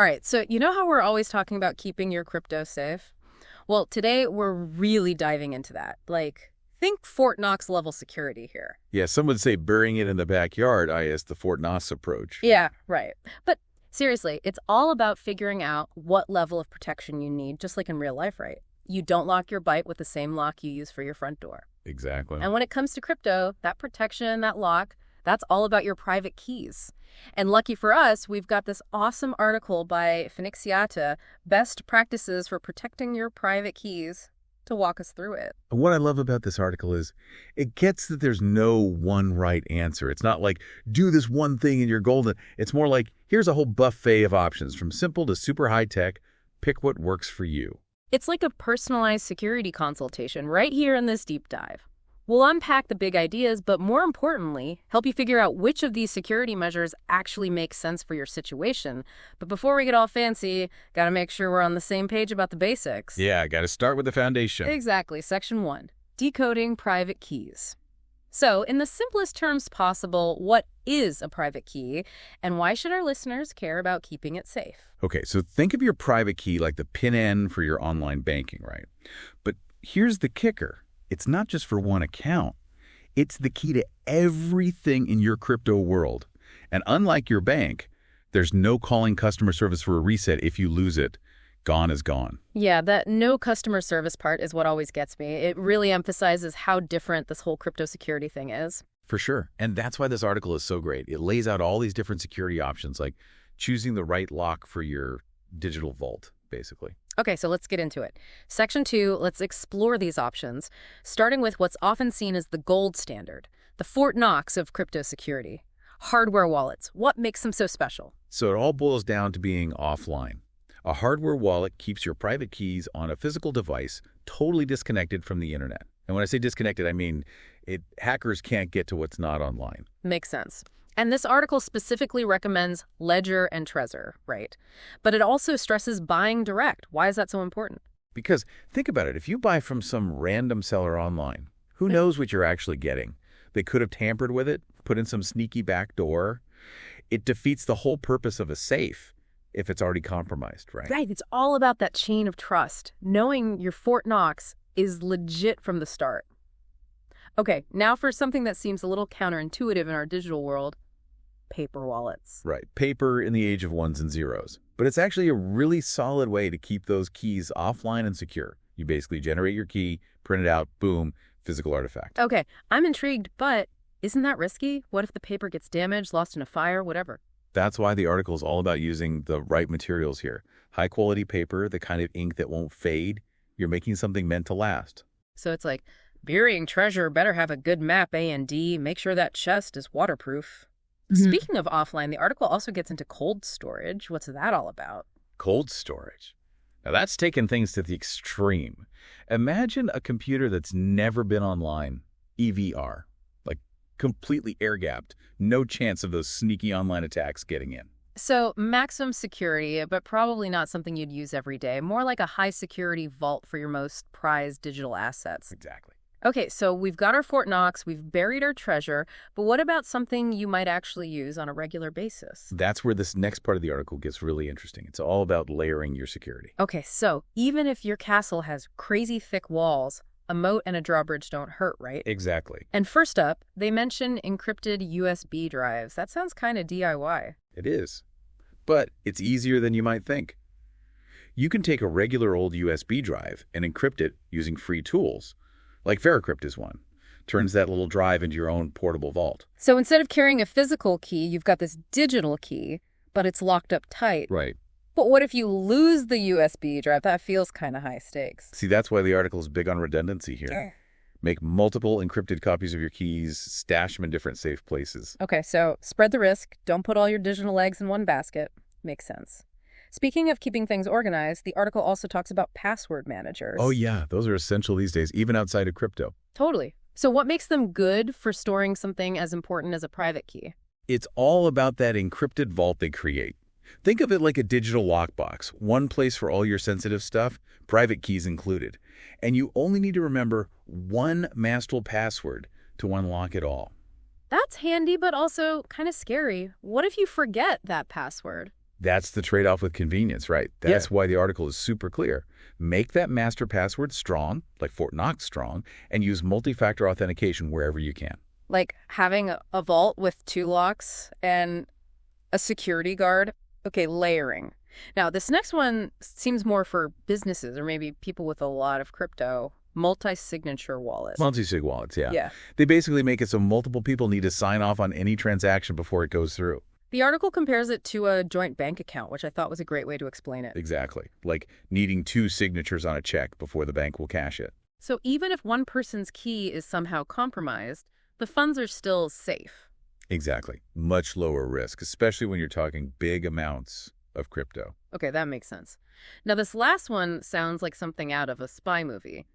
All right, so you know how we're always talking about keeping your crypto safe? Well, today we're really diving into that. Like, think Fort Knox level security here. Yeah, some would say burying it in the backyard, i.e. the Fort Knox approach. Yeah, right. But seriously, it's all about figuring out what level of protection you need, just like in real life, right? You don't lock your bike with the same lock you use for your front door. Exactly. And when it comes to crypto, that protection, that lock, that's all about your private keys. And lucky for us, we've got this awesome article by Phoenixiata, Best Practices for Protecting Your Private Keys, to walk us through it. What I love about this article is it gets that there's no one right answer. It's not like, do this one thing and you're golden. It's more like, here's a whole buffet of options, from simple to super high tech. Pick what works for you. It's like a personalized security consultation right here in this deep dive. We'll unpack the big ideas, but more importantly, help you figure out which of these security measures actually make sense for your situation. But before we get all fancy, gotta make sure we're on the same page about the basics. Yeah, got to start with the foundation. Exactly. Section 1, decoding private keys. So, in the simplest terms possible, what is a private key, and why should our listeners care about keeping it safe? Okay, so think of your private key like the PIN for your online banking, right? But here's the kicker. It's not just for one account. It's the key to everything in your crypto world. And unlike your bank, there's no calling customer service for a reset if you lose it. Gone is gone. Yeah, that no customer service part is what always gets me. It really emphasizes how different this whole crypto security thing is. For sure. And that's why this article is so great. It lays out all these different security options, like choosing the right lock for your digital vault, basically. Okay, so let's get into it. Section 2, let's explore these options, starting with what's often seen as the gold standard, the Fort Knox of crypto security. Hardware wallets. What makes them so special? So it all boils down to being offline. A hardware wallet keeps your private keys on a physical device totally disconnected from the internet. And when I say disconnected, I mean hackers can't get to what's not online. Makes sense. And this article specifically recommends Ledger and Trezor, right? But it also stresses buying direct. Why is that so important? Because think about it. If you buy from some random seller online, who knows what you're actually getting? They could have tampered with it, put in some sneaky back door. It defeats the whole purpose of a safe if it's already compromised, right? Right. It's all about that chain of trust, knowing your Fort Knox is legit from the start. Okay, now for something that seems a little counterintuitive in our digital world, paper wallets. Right. Paper in the age of ones and zeros. But it's actually a really solid way to keep those keys offline and secure. You basically generate your key, print it out, boom, physical artifact. Okay, I'm intrigued, but isn't that risky? What if the paper gets damaged, lost in a fire, whatever? That's why the article is all about using the right materials here. High quality paper, the kind of ink that won't fade. You're making something meant to last. So it's like, burying treasure better have a good map A and D, make sure that chest is waterproof. Speaking of offline, the article also gets into cold storage. What's that all about? Cold storage. Now that's taking things to the extreme. Imagine a computer that's never been online, EVR, like completely air-gapped, no chance of those sneaky online attacks getting in. So maximum security, but probably not something you'd use every day. More like a high-security vault for your most prized digital assets. Exactly. Okay, so we've got our Fort Knox, we've buried our treasure, but what about something you might actually use on a regular basis? That's where this next part of the article gets really interesting. It's all about layering your security. Okay, so even if your castle has crazy thick walls, a moat and a drawbridge don't hurt, right? Exactly. And first up, they mention encrypted USB drives. That sounds kind of DIY. It is. But it's easier than you might think. You can take a regular old USB drive and encrypt it using free tools. Like Veracrypt is one. Turns that little drive into your own portable vault. So instead of carrying a physical key, you've got this digital key, but it's locked up tight. Right. But what if you lose the USB drive? That feels kind of high stakes. See, that's why the article is big on redundancy here. Make multiple encrypted copies of your keys, stash them in different safe places. Okay, so spread the risk. Don't put all your digital eggs in one basket. Makes sense. Speaking of keeping things organized, the article also talks about password managers. Oh yeah, those are essential these days, even outside of crypto. Totally. So what makes them good for storing something as important as a private key? It's all about that encrypted vault they create. Think of it like a digital lockbox, one place for all your sensitive stuff, private keys included. And you only need to remember one master password to unlock it all. That's handy, but also kind of scary. What if you forget that password? That's the trade-off with convenience, right? That's why the article is super clear. Make that master password strong, like Fort Knox strong, and use multi-factor authentication wherever you can. Like having a vault with 2 locks and a security guard. Okay, layering. Now, this next one seems more for businesses or maybe people with a lot of crypto. Multi-signature wallets. Multi-sig wallets, yeah. Yeah. They basically make it so multiple people need to sign off on any transaction before it goes through. The article compares it to a joint bank account, which I thought was a great way to explain it. Exactly. Like needing 2 signatures on a check before the bank will cash it. So even if one person's key is somehow compromised, the funds are still safe. Exactly. Much lower risk, especially when you're talking big amounts of crypto. Okay, that makes sense. Now, this last one sounds like something out of a spy movie.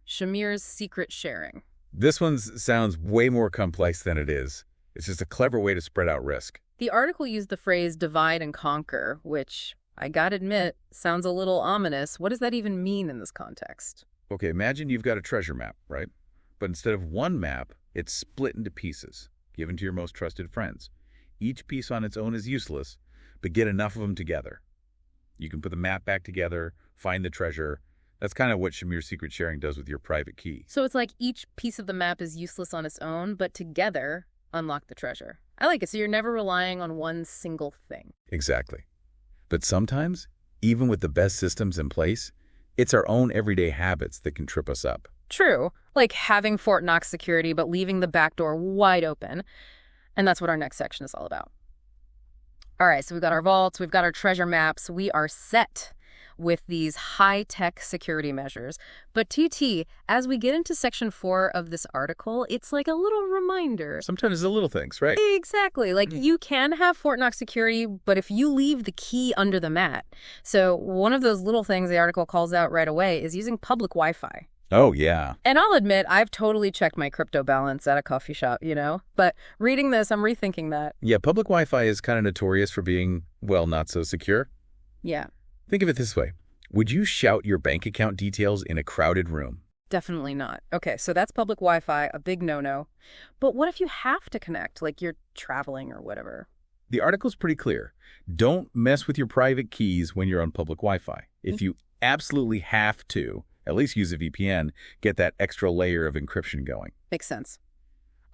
Shamir's secret sharing. This one sounds way more complex than it is. It's just a clever way to spread out risk. The article used the phrase divide and conquer, which, I gotta admit, sounds a little ominous. What does that even mean in this context? Okay, imagine you've got a treasure map, right? But instead of one map, it's split into pieces, given to your most trusted friends. Each piece on its own is useless, but get enough of them together. You can put the map back together, find the treasure. That's kind of what Shamir's secret sharing does with your private key. So it's like each piece of the map is useless on its own, but together unlock the treasure. I like it. So you're never relying on one single thing. Exactly. But sometimes, even with the best systems in place, it's our own everyday habits that can trip us up. True. Like having Fort Knox security, but leaving the back door wide open. And that's what our next section is all about. All right, so we've got our vaults, we've got our treasure maps. We are set with these high-tech security measures. But TT, as we get into section 4 of this article, it's like a little reminder. Sometimes it's the little things, right? Exactly. Like you can have Fort Knox security, but if you leave the key under the mat. So one of those little things the article calls out right away is using public Wi-Fi. Oh, yeah. And I'll admit, I've totally checked my crypto balance at a coffee shop, But reading this, I'm rethinking that. Yeah, public Wi-Fi is kind of notorious for being, well, not so secure. Yeah. Think of it this way. Would you shout your bank account details in a crowded room? Definitely not. Okay, so that's public Wi-Fi, a big no-no. But what if you have to connect, like you're traveling or whatever? The article's pretty clear. Don't mess with your private keys when you're on public Wi-Fi. If you absolutely have to, at least use a VPN, get that extra layer of encryption going. Makes sense.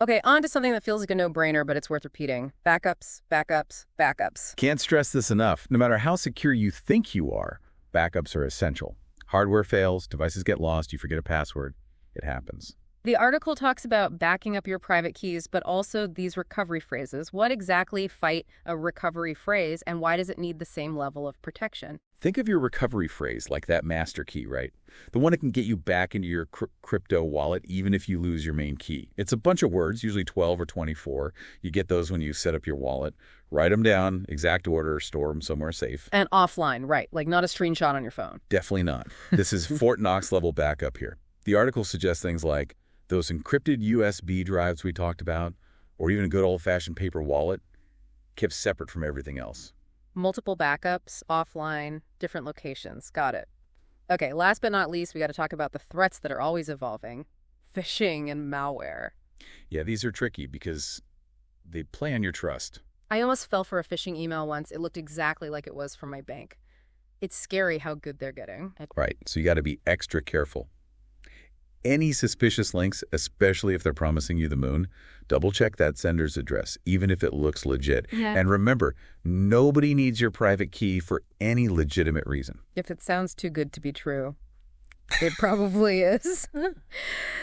Okay, on to something that feels like a no-brainer, but it's worth repeating. Backups, backups, backups. Can't stress this enough. No matter how secure you think you are, backups are essential. Hardware fails, devices get lost, you forget a password. It happens. The article talks about backing up your private keys, but also these recovery phrases. What exactly fight a recovery phrase, and why does it need the same level of protection? Think of your recovery phrase like that master key, right? The one that can get you back into your crypto wallet even if you lose your main key. It's a bunch of words, usually 12 or 24. You get those when you set up your wallet. Write them down, exact order, store them somewhere safe. And offline, right, like not a screenshot on your phone. Definitely not. This is Fort Knox level backup here. The article suggests things like those encrypted USB drives we talked about, or even a good old-fashioned paper wallet, kept separate from everything else. Multiple backups, offline, different locations. Got it. Okay, last but not least, we got to talk about the threats that are always evolving. Phishing and malware. Yeah, these are tricky because they play on your trust. I almost fell for a phishing email once. It looked exactly like it was from my bank. It's scary how good they're getting. Right, so you got to be extra careful. Any suspicious links, especially if they're promising you the moon, double-check that sender's address, even if it looks legit. Yeah. And remember, nobody needs your private key for any legitimate reason. If it sounds too good to be true, it probably is.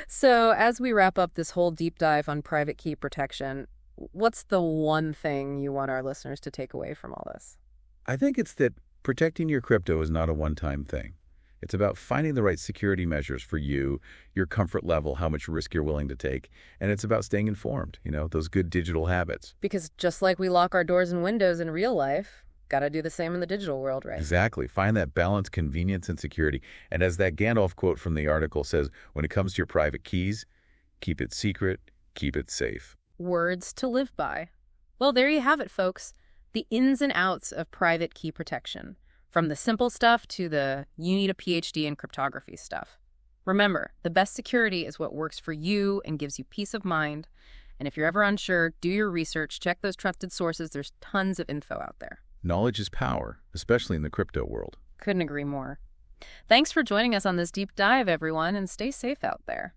So as we wrap up this whole deep dive on private key protection, what's the one thing you want our listeners to take away from all this? I think it's that protecting your crypto is not a one-time thing. It's about finding the right security measures for you, your comfort level, how much risk you're willing to take. And it's about staying informed, those good digital habits. Because just like we lock our doors and windows in real life, got to do the same in the digital world, right? Exactly. Find that balance, convenience, and security. And as that Gandalf quote from the article says, when it comes to your private keys, keep it secret, keep it safe. Words to live by. Well, there you have it, folks. The ins and outs of private key protection. From the simple stuff to the you need a PhD in cryptography stuff. Remember, the best security is what works for you and gives you peace of mind. And if you're ever unsure, do your research, check those trusted sources. There's tons of info out there. Knowledge is power, especially in the crypto world. Couldn't agree more. Thanks for joining us on this deep dive, everyone, and stay safe out there.